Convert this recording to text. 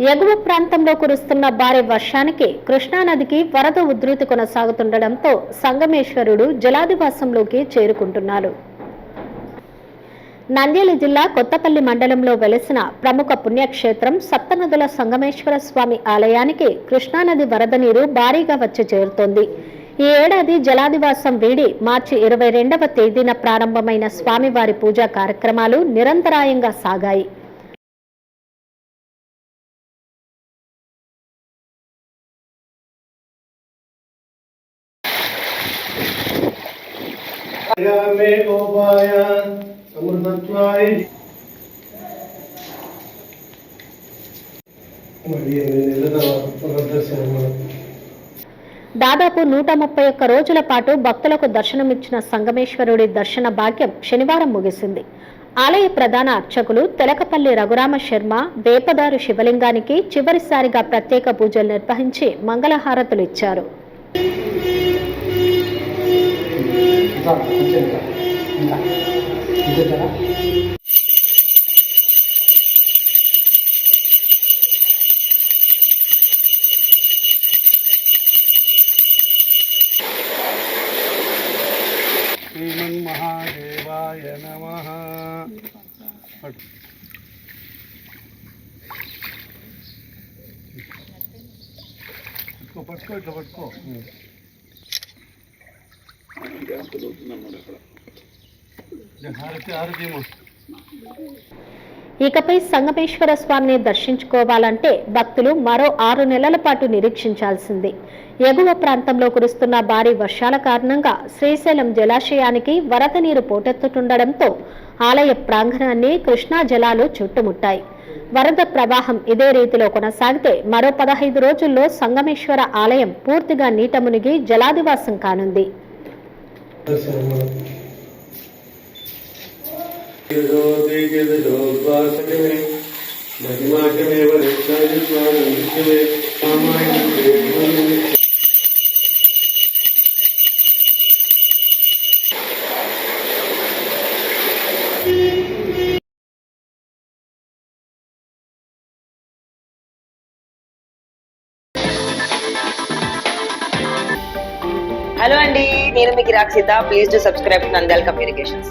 ఎగువ ప్రాంతంలో కురుస్తున్న భారీ వర్షానికి కృష్ణానదికి వరద ఉధృతి కొనసాగుతుండటంతో సంగమేశ్వరుడు జలాదివాసంలోకి చేరుకుంటున్నారు. నంద్యాల జిల్లా కొత్తపల్లి మండలంలో వెలిసిన ప్రముఖ పుణ్యక్షేత్రం సప్తనదుల సంగమేశ్వర స్వామి ఆలయానికి కృష్ణానది వరద నీరు భారీగా వచ్చి చేరుతోంది. ఈ ఏడాది జలాదివాసం వీడి మార్చి 22వ తేదీన ప్రారంభమైన స్వామివారి పూజా కార్యక్రమాలు నిరంతరాయంగా సాగాయి. దాదాపు 131 రోజుల పాటు భక్తులకు దర్శనమిచ్చిన సంగమేశ్వరుడి దర్శన భాగ్యం శనివారం ముగిసింది. ఆలయ ప్రధాన అర్చకులు తెలకపల్లి రఘురామ శర్మ వేపదారు శివలింగానికి చివరిసారిగా ప్రత్యేక పూజలు నిర్వహించి మంగళహారతులు ఇచ్చారు. శ్రీమన్మహాదేవాయ నమః. పట్టుకో ఇట్లా పట్టుకో. ఇకపై సంగమేశ్వర స్వామిని దర్శించుకోవాలంటే భక్తులు మరో 6 నెలల పాటు నిరీక్షించాల్సింది. ఎగువ ప్రాంతంలో కురుస్తున్న భారీ వర్షాల కారణంగా శ్రీశైలం జలాశయానికి వరద నీరు పోటెత్తుతుండటంతో ఆలయ ప్రాంగణాన్ని కృష్ణా జలాలు చుట్టుముట్టాయి. వరద ప్రవాహం ఇదే రీతిలో కొనసాగితే మరో 15 రోజుల్లో సంగమేశ్వర ఆలయం పూర్తిగా నీట మునిగి జలాదివాసం కానుంది. హలో అండి, నేను మీకు Rakshitha. Please do subscribe to Nandyal communications.